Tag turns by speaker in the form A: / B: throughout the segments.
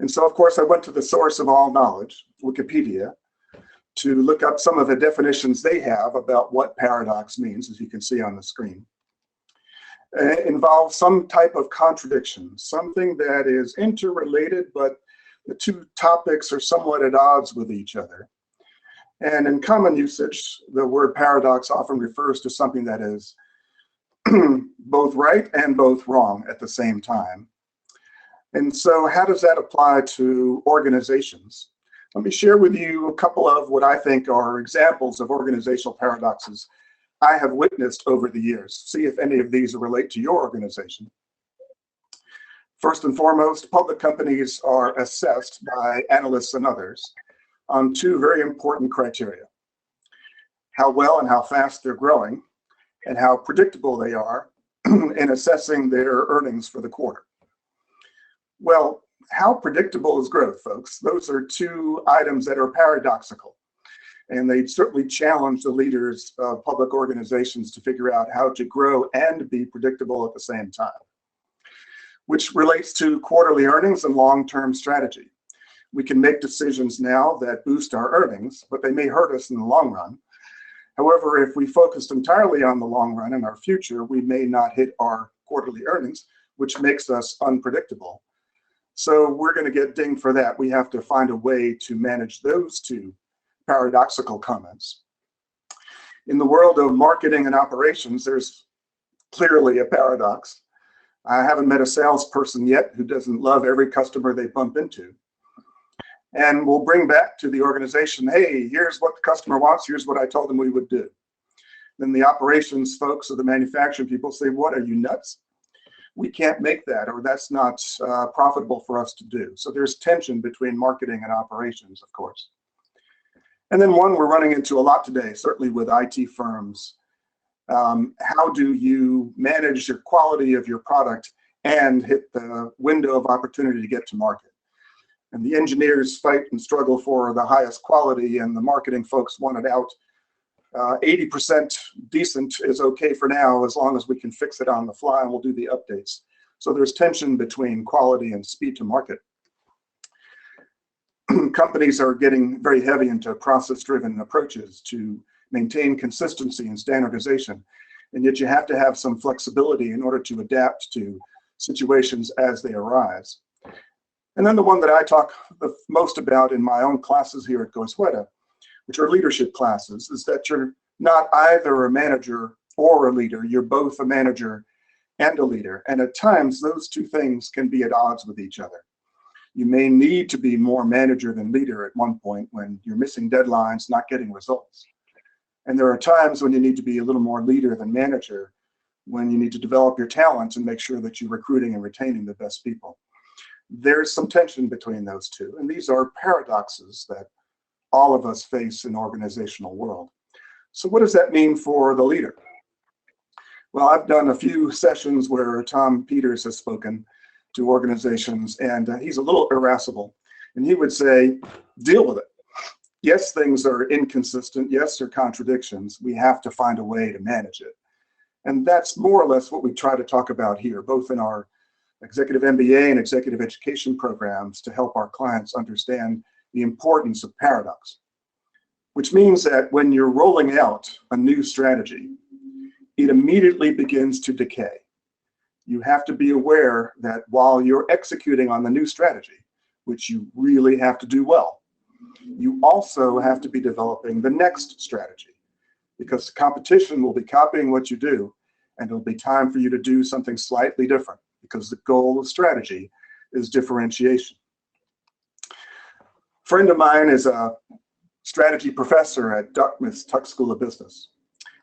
A: And so, of course, I went to the source of all knowledge, Wikipedia, to look up some of the definitions they have about what paradox means, as you can see on the screen. It involves some type of contradiction, something that is interrelated, but the two topics are somewhat at odds with each other. And in common usage, the word paradox often refers to something that is both right and both wrong at the same time. And so how does that apply to organizations? Let me share with you a couple of what I think are examples of organizational paradoxes I have witnessed over the years. See if any of these relate to your organization. First and foremost, public companies are assessed by analysts and others on two very important criteria: how well and how fast they're growing, and how predictable they are in assessing their earnings for the quarter. Well, how predictable is growth, folks? Those are two items that are paradoxical, and they certainly challenge the leaders of public organizations to figure out how to grow and be predictable at the same time, which relates to quarterly earnings and long-term strategy. We can make decisions now that boost our earnings, but they may hurt us in the long run. However, if we focused entirely on the long run and our future, we may not hit our quarterly earnings, which makes us unpredictable. So we're going to get dinged for that. We have to find a way to manage those two paradoxical comments. In the world of marketing and operations, there's clearly a paradox. I haven't met a salesperson yet who doesn't love every customer they bump into. And we'll bring back to the organization, hey, here's what the customer wants, here's what I told them we would do. Then the operations folks or the manufacturing people say, what, are you nuts? We can't make that, or that's not profitable for us to do. So there's tension between marketing and operations, of course. And then one we're running into a lot today, certainly with IT firms. How do you manage your quality of your product and hit the window of opportunity to get to market? And the engineers fight and struggle for the highest quality, and the marketing folks want it out. 80% decent is okay for now, as long as we can fix it on the fly and we'll do the updates. So there's tension between quality and speed to market. Companies are getting very heavy into process-driven approaches to maintain consistency and standardization, and yet you have to have some flexibility in order to adapt to situations as they arise. And then the one that I talk the most about in my own classes here at Goizueta, which are leadership classes, is that you're not either a manager or a leader. You're both a manager and a leader. And at times, those two things can be at odds with each other. You may need to be more manager than leader at one point when you're missing deadlines, not getting results. And there are times when you need to be a little more leader than manager, when you need to develop your talents and make sure that you're recruiting and retaining the best people. There's some tension between those two. And these are paradoxes that all of us face in the organizational world. So what does that mean for the leader? Well, I've done a few sessions where Tom Peters has spoken to organizations, and he's a little irascible. And he would say, deal with it. Yes, things are inconsistent. Yes, there are contradictions. We have to find a way to manage it. And that's more or less what we try to talk about here, both in our executive MBA and executive education programs, to help our clients understand the importance of paradox, which means that when you're rolling out a new strategy, it immediately begins to decay. You have to be aware that while you're executing on the new strategy, which you really have to do well, you also have to be developing the next strategy, because the competition will be copying what you do, and it'll be time for you to do something slightly different, because the goal of strategy is differentiation. A friend of mine is a strategy professor at Dartmouth Tuck School of Business,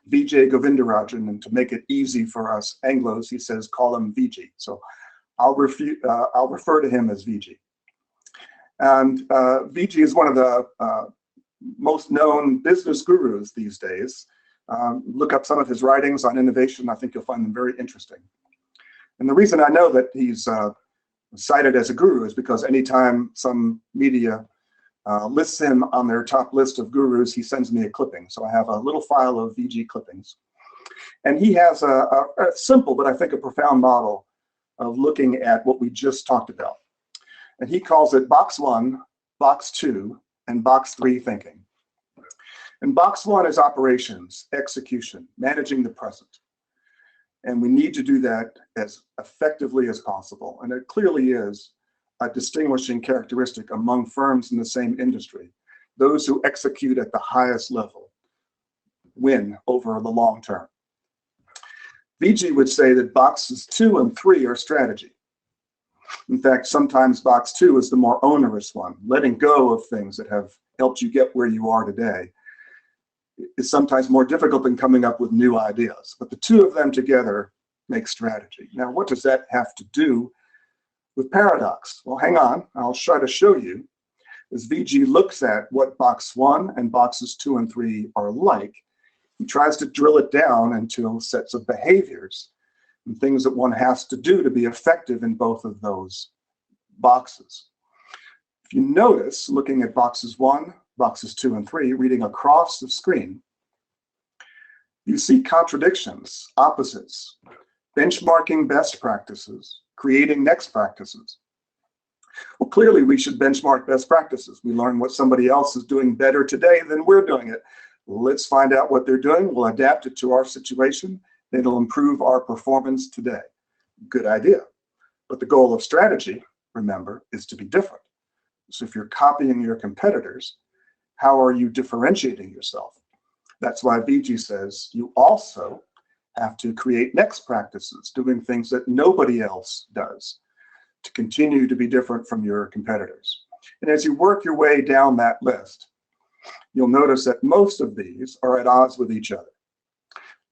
A: Vijay Govindarajan, and to make it easy for us Anglos, he says, call him VG. So I'll refer to him as VG. And VG is one of the most known business gurus these days. Look up some of his writings on innovation. I think you'll find them very interesting. And the reason I know that he's cited as a guru is because anytime some media lists him on their top list of gurus, he sends me a clipping. So I have a little file of VG clippings. And he has a simple, but I think a profound model of looking at what we just talked about. And he calls it box 1, box 2, and box 3 thinking. And box 1 is operations, execution, managing the present. And we need to do that as effectively as possible. And it clearly is a distinguishing characteristic among firms in the same industry. Those who execute at the highest level win over the long term. VG would say that boxes 2 and 3 are strategy. In fact, sometimes box 2 is the more onerous one. Letting go of things that have helped you get where you are today is sometimes more difficult than coming up with new ideas. But the two of them together make strategy. Now, what does that have to do with paradox? Well, hang on, I'll try to show you. As VG looks at what box 1 and boxes 2 and 3 are like, he tries to drill it down into sets of behaviors and things that one has to do to be effective in both of those boxes. If you notice, looking at boxes 1, boxes 2 and 3, reading across the screen, you see contradictions, opposites, benchmarking best practices, creating next practices. Well, clearly we should benchmark best practices. We learn what somebody else is doing better today than we're doing it. Let's find out what they're doing. We'll adapt it to our situation. It'll improve our performance today. Good idea. But the goal of strategy, remember, is to be different. So if you're copying your competitors, how are you differentiating yourself? That's why VG says you also have to create next practices, doing things that nobody else does to continue to be different from your competitors. And as you work your way down that list, you'll notice that most of these are at odds with each other.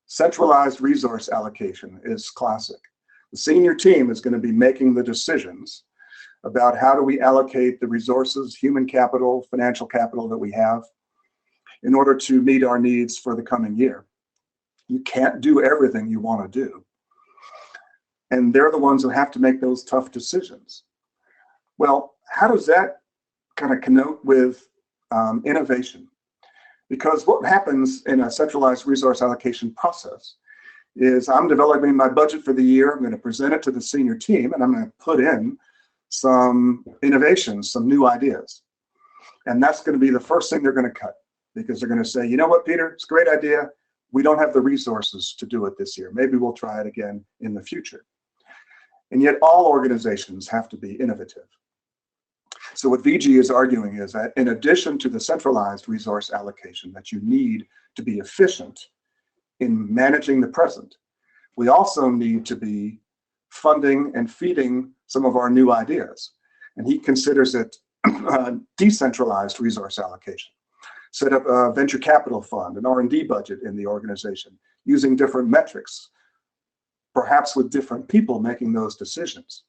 A: Centralized resource allocation is classic. The senior team is going to be making the decisions about how do we allocate the resources, human capital, financial capital that we have in order to meet our needs for the coming year. You can't do everything you want to do. And they're the ones who have to make those tough decisions. Well, how does that kind of connote with innovation? Because what happens in a centralized resource allocation process is I'm developing my budget for the year, I'm going to present it to the senior team, and I'm going to put in some innovations, some new ideas. And that's going to be the first thing they're going to cut, because they're going to say, you know what, Peter, it's a great idea. We don't have the resources to do it this year. Maybe we'll try it again in the future. And yet all organizations have to be innovative. So what VG is arguing is that in addition to the centralized resource allocation that you need to be efficient in managing the present, we also need to be funding and feeding some of our new ideas. And he considers it decentralized resource allocation. Set up a venture capital fund, an R&D budget in the organization, using different metrics, perhaps with different people making those decisions.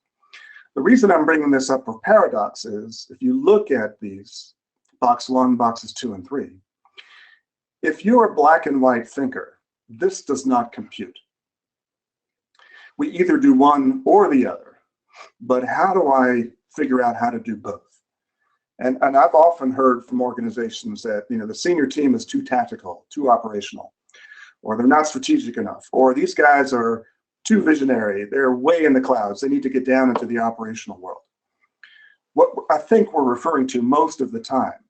A: The reason I'm bringing this up for paradox is if you look at these box 1, boxes 2 and 3, if you're a black and white thinker, this does not compute. We either do one or the other, but how do I figure out how to do both? And I've often heard from organizations that, you know, the senior team is too tactical, too operational, or they're not strategic enough, or these guys are too visionary, they're way in the clouds, they need to get down into the operational world. What I think we're referring to most of the time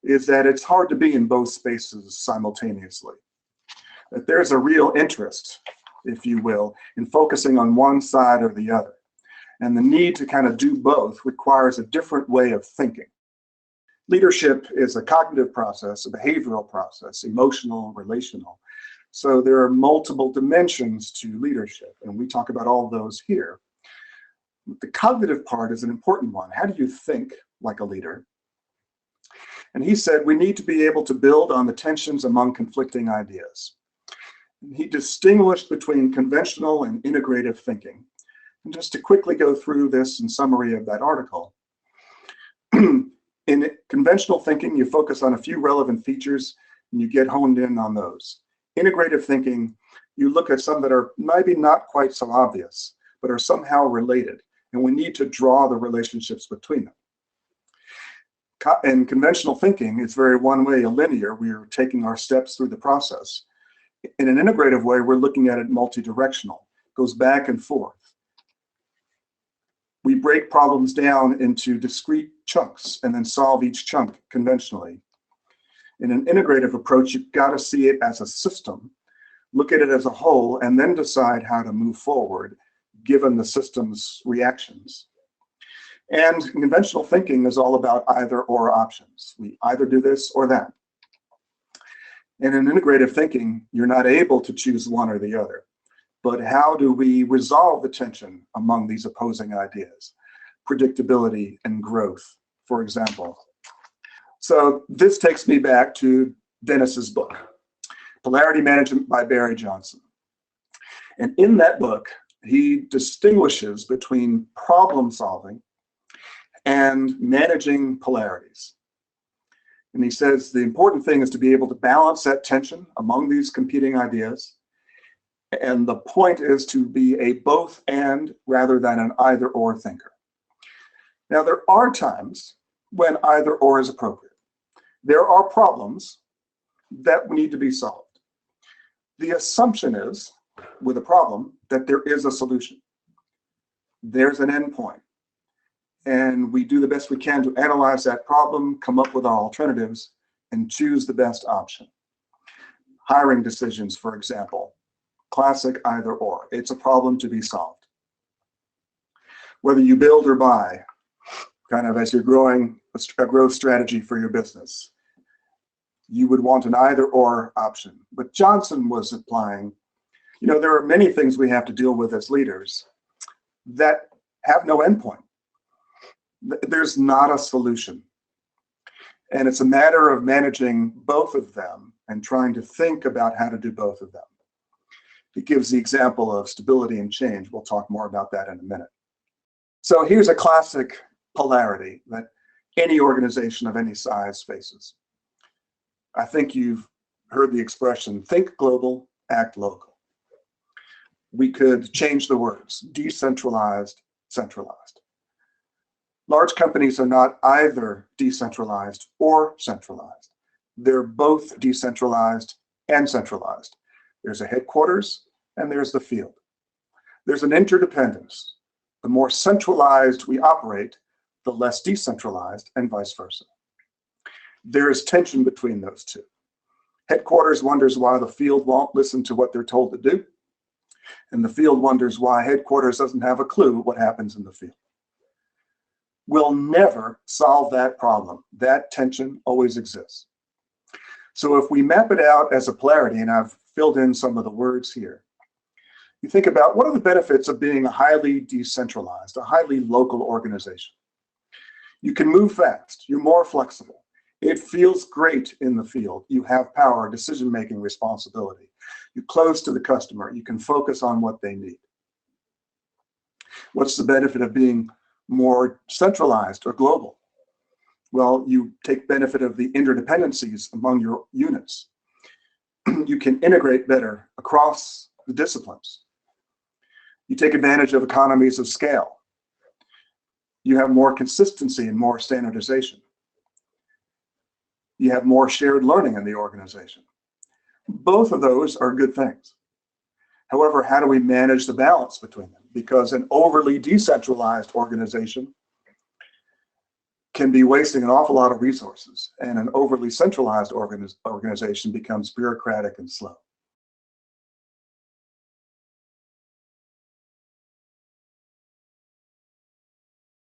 A: is that it's hard to be in both spaces simultaneously. That there's a real interest, if you will, in focusing on one side or the other. And the need to kind of do both requires a different way of thinking. Leadership is a cognitive process, a behavioral process, emotional, relational. So there are multiple dimensions to leadership, and we talk about all of those here. The cognitive part is an important one. How do you think like a leader? And he said we need to be able to build on the tensions among conflicting ideas. And he distinguished between conventional and integrative thinking. And just to quickly go through this in summary of that article, in conventional thinking, you focus on a few relevant features and you get honed in on those. Integrative thinking, you look at some that are maybe not quite so obvious, but are somehow related, and we need to draw the relationships between them. In conventional thinking, it's very one-way, linear. We're taking our steps through the process. In an integrative way, we're looking at it multi-directional, goes back and forth. We break problems down into discrete chunks and then solve each chunk conventionally. In an integrative approach, you've got to see it as a system, look at it as a whole, and then decide how to move forward given the system's reactions. And conventional thinking is all about either or options. We either do this or that. And in integrative thinking, you're not able to choose one or the other. But how do we resolve the tension among these opposing ideas? Predictability and growth, for example. So this takes me back to Dennis's book, Polarity Management by Barry Johnson. And in that book, he distinguishes between problem solving and managing polarities. And he says the important thing is to be able to balance that tension among these competing ideas. And the point is to be a both and rather than an either or thinker. Now, there are times when either or is appropriate. There are problems that need to be solved. The assumption is, with a problem, that there is a solution. There's an endpoint. And we do the best we can to analyze that problem, come up with our alternatives, and choose the best option. Hiring decisions, for example, classic either or. It's a problem to be solved. Whether you build or buy, kind of as you're growing a growth strategy for your business, you would want an either or option. But Johnson was implying, there are many things we have to deal with as leaders that have no endpoint. There's not a solution. And it's a matter of managing both of them and trying to think about how to do both of them. He gives the example of stability and change. We'll talk more about that in a minute. So here's a classic polarity that any organization of any size faces. I think you've heard the expression, think global, act local. We could change the words, decentralized, centralized. Large companies are not either decentralized or centralized. They're both decentralized and centralized. There's a headquarters and there's the field. There's an interdependence. The more centralized we operate, the less decentralized, and vice versa. There is tension between those two. Headquarters wonders why the field won't listen to what they're told to do, and the field wonders why headquarters doesn't have a clue what happens in the field. We'll never solve that problem. That tension always exists. So if we map it out as a polarity, and I've filled in some of the words here, you think about what are the benefits of being a highly decentralized, a highly local organization. You can move fast, you're more flexible. It feels great in the field. You have power, decision-making responsibility. You're close to the customer. You can focus on what they need. What's the benefit of being more centralized or global? Well, you take benefit of the interdependencies among your units. You can integrate better across the disciplines. You take advantage of economies of scale. You have more consistency and more standardization. You have more shared learning in the organization. Both of those are good things. However, how do we manage the balance between them? Because an overly decentralized organization can be wasting an awful lot of resources, and an overly centralized organization becomes bureaucratic and slow.